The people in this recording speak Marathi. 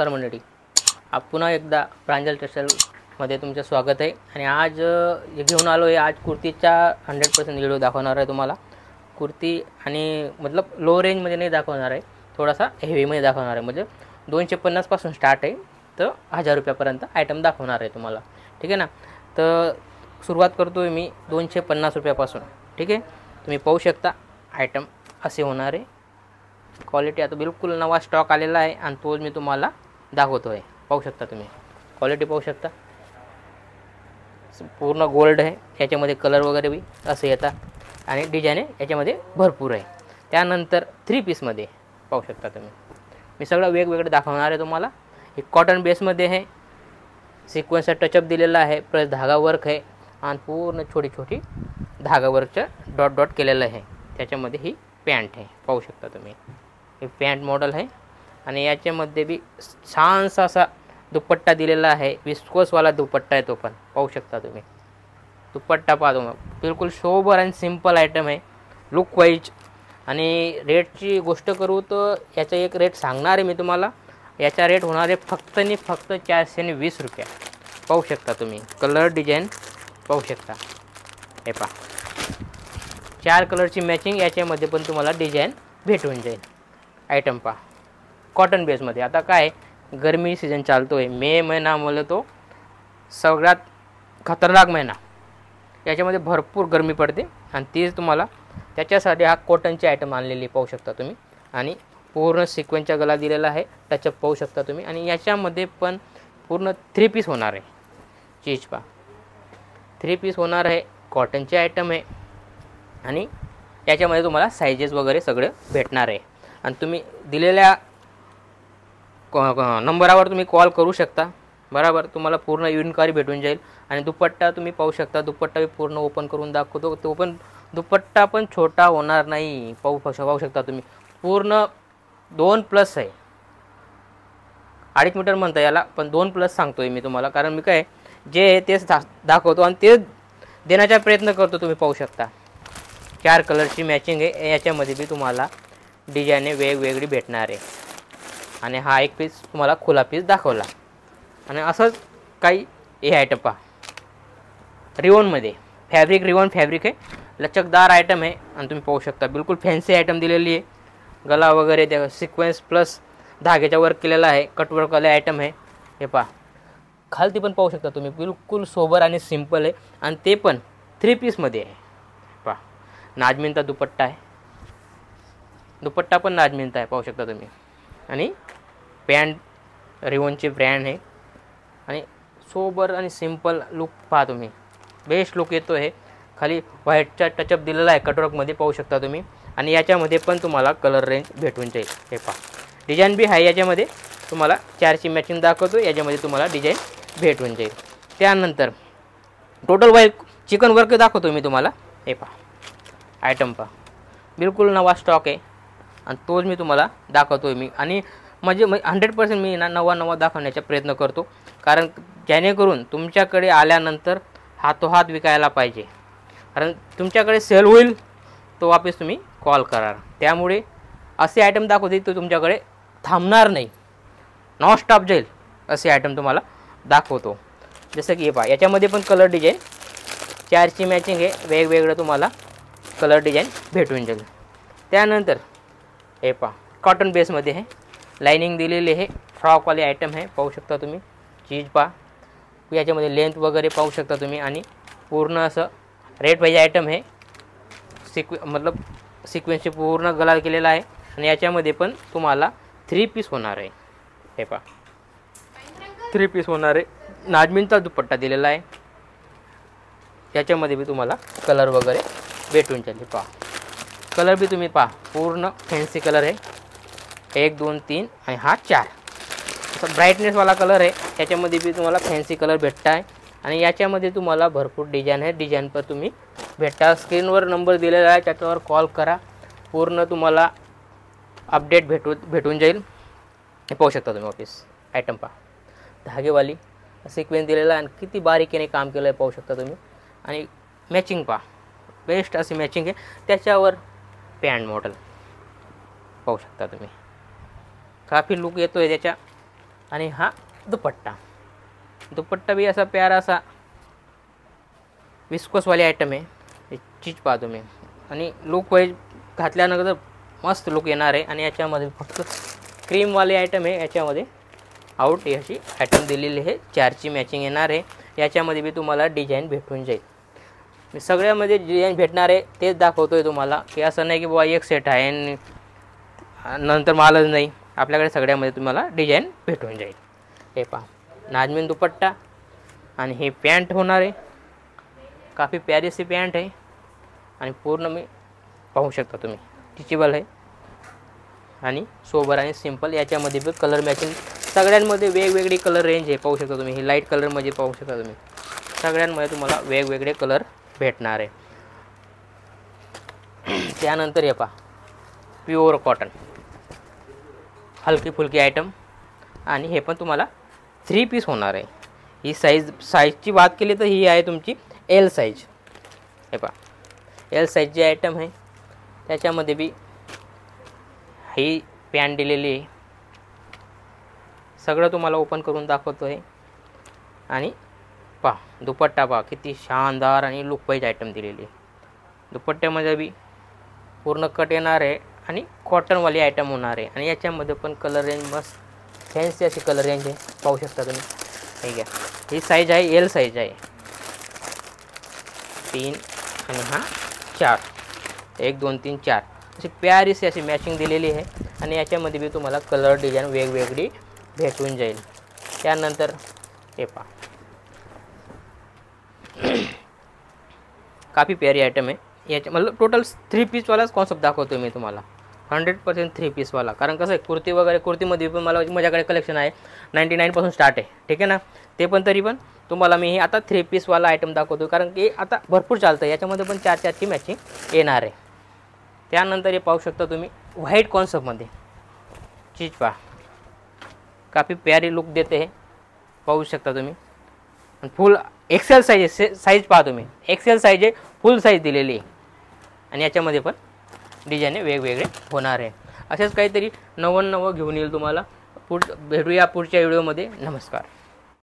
नमस्कार मंडळी, पुन्हा एकदा प्रांजल टेक्सटाईलमध्ये तुमचं स्वागत आहे. आणि आज घेऊन आलो आहे, आज कुर्तीचा 100% व्हिडिओ दाखवणार आहे तुम्हाला. कुर्ती आणि मतलब लो रेंजमध्ये नाही दाखवणार आहे, थोडासा हेवीमध्ये दाखवणार आहे. म्हणजे 250 पासून स्टार्ट आहे तर 1000 रुपयापर्यंत आयटम दाखवणार आहे तुम्हाला, ठीक आहे ना. तर सुरुवात करतो आहे मी 250 रुपयापासून, ठीक आहे. तुम्ही पाहू शकता आयटम असे होणार आहे. क्वालिटी आता बिलकुल नवा स्टॉक आलेला आहे आणि तोच मी तुम्हाला दाखवतो आहे. पाहू शकता तुम्ही क्वालिटी पाहू शकता, पूर्ण गोल्ड आहे. याच्यामध्ये कलर वगैरे बी असे येतात आणि डिझाईन आहे याच्यामध्ये भरपूर आहे. त्यानंतर 3 पीसमध्ये पाहू शकता तुम्ही, मी सगळं वेगवेगळं दाखवणार आहे तुम्हाला. एक कॉटन बेसमध्ये आहे, सिक्वेन्सचा टचअप दिलेला आहे, प्लस धागा वर्क आहे आणि पूर्ण छोटी छोटी धागा वर्कचं डॉट डॉट केलेलं आहे. त्याच्यामध्ये ही पॅन्ट आहे, पाहू शकता तुम्ही. हे पॅन्ट मॉडेल आहे आणि याच्यामध्ये बी छानसा असा दुपट्टा दिलेला आहे. विस्कोसवाला दुपट्टा आहे तो पण पाहू शकता तुम्ही. दुपट्टा पाहतो मग बिलकुल सोबर आणि सिंपल आयटम आहे लुक वाईज. आणि रेटची गोष्ट करू तर याचा एक रेट सांगणार आहे मी तुम्हाला. याचा रेट होणार आहे फक्त आणि फक्त 420 रुपये. पाहू शकता तुम्ही, कलर डिझाईन पाहू शकता. हे पहा 4 कलरची मॅचिंग याच्यामध्ये पण तुम्हाला डिझाईन भेटून जाईल. आयटम पहा कॉटन बेसमध्ये. आता काय गरमी सीझन चालतो आहे, मे महिना म्हणलं तो सगळ्यात खतरनाक महिना. याच्यामध्ये भरपूर गरमी पडते आणि तीच तुम्हाला त्याच्यासाठी हा कॉटनचे आयटम आणलेली पाहू शकता तुम्ही. आणि पूर्ण सिक्वेन्सचा गला दिलेला आहे, टचअप पाहू शकता तुम्ही. आणि याच्यामध्ये पण पूर्ण 3 पीस होणार आहे. चीज पहा 3 पीस होणार आहे, कॉटनचे आयटम आहे आणि याच्यामध्ये तुम्हाला सायझेस वगैरे सगळे भेटणार आहे. आणि तुम्ही दिलेल्या नंबरावर तुम्ही कॉल करू शकता, बरोबर. तुम्हाला पूर्ण इन्क्वायरी भेटून जाईल. आणि दुपट्टा तुम्ही पाहू शकता, दुपट्टा मी पूर्ण ओपन करून दाखवतो. तो पण दुपट्टा पण छोटा होणार नाही. पाहू शकता तुम्ही, पूर्ण 2+ आहे. 2.5 मीटर म्हणता याला, पण 2+ सांगतोय मी तुम्हाला. कारण मी काय जे आहे तेच दाखवतो आणि तेच देण्याचा प्रयत्न करतो. तुम्ही पाहू शकता 4 कलरची मॅचिंग आहे. याच्यामध्ये बी तुम्हाला डिझाईन वेगवेगळी भेटणार आहे. आणि हा एक पीस तुम्हाला खुला पीस दाखवला. आणि असंच काही हे आयटम पहा रिवॉनमध्ये, फॅब्रिक रिवॉन फॅब्रिक आहे, लचकदार आयटम आहे. आणि तुम्ही पाहू शकता बिलकुल फॅन्सी आयटम दिलेली आहे. गला वगैरे त्या सिक्वेन्स प्लस धाग्याचा वर्क केलेला आहे, कटवर्क वाले आयटम आहे. हे पहा खालती पण पाहू शकता तुम्ही, बिलकुल सोबर आणि सिंपल आहे. आणि ते पण 3 पीसमध्ये आहे. पहा नाजमीनचा दुपट्टा आहे, दुपट्टा पण नाजमीनचा आहे पाहू शकता तुम्ही. आणि पॅन्ट रिवॉनची ब्रँड आहे. आणि सोबर आणि सिंपल लुक पहा तुम्ही, बेस्ट लुक येतो आहे. खाली व्हाईटचा टचअप दिलेला आहे कटवर्कमध्ये पाहू शकता तुम्ही. आणि याच्यामध्ये पण तुम्हाला कलर रेंज भेटून जाईल. हे पहा डिझाईन बी आहे याच्यामध्ये, तुम्हाला 4ची मॅचिंग दाखवतो, याच्यामध्ये तुम्हाला डिझाईन भेटून जाईल. त्यानंतर टोटल व्हाईट चिकन वर्क दाखवतो मी तुम्हाला. हे पहा आयटम पहा बिलकुल नवा स्टॉक आहे आणि तोच मी तुम्हाला दाखवतो आहे मी. आणि म्हणजे 100% मी नवा दाखवण्याचा प्रयत्न करतो, कारण जेणेकरून तुमच्याकडे आल्यानंतर हातोहात विकायला पाहिजे. कारण तुमच्याकडे सेल होईल तो वापस तुम्ही कॉल करा. त्यामुळे असे आयटम दाखवते तो तुमच्याकडे थांबणार नाही, नॉन स्टॉप जाईल असे आयटम तुम्हाला दाखवतो. जसं की हे पहा याच्यामध्ये पण कलर डिझाईन 4ची मॅचिंग आहे, वेगवेगळं तुम्हाला कलर डिझाईन भेटून जाईल. त्यानंतर हे पहा कॉटन बेसमध्ये आहे, लाइनिंग दिलेली आहे, फ्रॉकवाले आयटम आहे पाहू शकता तुम्ही. चीज पहा याच्यामध्ये लेंथ वगैरे पाहू शकता तुम्ही. आणि पूर्ण असं रेट वाईज आयटम आहे, मतलब सिक्वेन्सचे पूर्ण गला केलेला आहे. आणि याच्यामध्ये पण तुम्हाला 3 पीस होणार आहे. हे पहा 3 पीस होणार आहे, नाजमीनचा दुपट्टा दिलेला आहे. याच्यामध्ये बी तुम्हाला कलर वगैरे भेटून जाईल. पहा कलर बी तुम्ही पहा पूर्ण फॅन्सी कलर आहे, 1 2 3 आणि हा 4 असं ब्राईटनेसवाला कलर आहे. याच्यामध्ये बी तुम्हाला फॅन्सी कलर भेटत आहे. आणि याच्यामध्ये तुम्हाला भरपूर डिझाईन आहे, डिझाईन पर तुम्ही भेटता. स्क्रीनवर नंबर दिलेला आहे, त्याच्यावर कॉल करा, पूर्ण तुम्हाला अपडेट भेटून जाईल. हे पाहू शकता तुम्ही ऑफिस आयटम पहा धागेवाली सिक्वेन्स दिलेला आहे आणि किती बारीकीने काम केलं आहे पाहू शकता तुम्ही. आणि मॅचिंग पहा बेस्ट अशी मॅचिंग आहे. त्याच्यावर पॅन्ट मॉडेल पाहू शकता तुम्ही, काफी लुक येतो आहे त्याच्या. आणि हा दुपट्टा. दुपट्टा भी असा प्यारा असा विस्कोसवाली आयटम आहे. चीज पहा तुम्ही. आणि लुक वाईज घातल्यानंतर मस्त लुक येणार आहे. आणि याच्यामध्ये फक्त क्रीमवाली आयटम आहे. याच्यामध्ये आउट अशी आयटम दिलेली आहे. 4ची मॅचिंग येणार आहे. याच्यामध्ये बी तुम्हाला डिझाईन भेटून जाईल. मी सगळ्यामध्ये डिझाईन भेटणार आहे तेच दाखवतो आहे तुम्हाला, की असं नाही की बाबा एक सेट आहे आणि नंतर मालच नाही. आपल्याकडे सगळ्यामध्ये तुम्हाला डिझाईन भेटून जाईल. हे पहा नाजमीन दुपट्टा आणि हे पॅन्ट होणार आहे. काफ़ी प्यारी सी पॅन्ट आहे आणि पूर्ण मी पाहू शकता तुम्ही टिचेबल आहे आणि सोबर आणि सिंपल. याच्यामध्ये बी कलर मॅचिंग सगळ्यांमध्ये वेगवेगळी कलर रेंज आहे. पाहू शकता तुम्ही. हे लाईट कलरमध्ये पाहू शकता तुम्ही. सगळ्यांमध्ये तुम्हाला वेगवेगळे कलर भेटणार आहे. त्यानंतर हे पहा प्युअर कॉटन हलकी फुलकी आयटम आणि हे पण तुम्हाला 3 पीस होणार आहे. ही साईजची बात केली तर ही आहे तुमची एल साईज. हे पहा एल साईजची आयटम आहे. त्याच्यामध्ये बी ही पॅन्ट दिलेली आहे. सगळं तुम्हाला ओपन करून दाखवतो आहे. आणि पहा दुपट्टा पहा किती शानदार आणि लुक वाईज आयटम दिलेली आहे. दुपट्ट्यामध्ये बी पूर्ण कट येणार आहे आणि कॉटनवाली आयटम होणार आहे. आणि याच्यामध्ये पण कलर रेंज मस्त फॅन्सी अशी कलर रेंज आहे. पाहू शकता तुम्ही. ठीक आहे. ही साईज आहे एल साईज आहे. 3 आणि हा 4. 1 2 3 4 अशी प्यारीशी अशी मॅचिंग दिलेली आहे. आणि याच्यामध्ये बी तुम्हाला कलर डिझाईन वेगवेगळी भेटून जाईल. त्यानंतर हे पहा काफ़ी प्यारी आयटम आहे. याच्या मतलब टोटल 3 पीसवालाच कॉन्सेप्ट दाखवतो मी तुम्हाला. 100% 3 पीसवाला. कारण कसं आहे कुर्ती वगैरे कुर्तीमध्ये पण माझ्याकडे कलेक्शन आहे 99 पासून स्टार्ट आहे. ठीक आहे ना. ते पण तरी पण तुम्हाला मी हे आता 3 पीसवाला आयटम दाखवतो कारण की आता भरपूर चालतं. याच्यामध्ये पण 4-4ची मॅचिंग येणार आहे. त्यानंतर हे पाहू शकता तुम्ही व्हाईट कॉन्सेप्टमध्ये चीज पहा काफ़ी प्यारी लुक देते हे. पाहू शकता तुम्ही. फुल एक्सेल साईज पहा तुम्ही. एक्सेल साईज आहे. फुल साईज दिलेली आहे. आणि याच्यामध्ये पण डिझाईन वेगवेगळे होणार आहे. असेच काहीतरी नवं घेऊन येईल तुम्हाला. भेटूया पुढच्या व्हिडिओमध्ये. नमस्कार.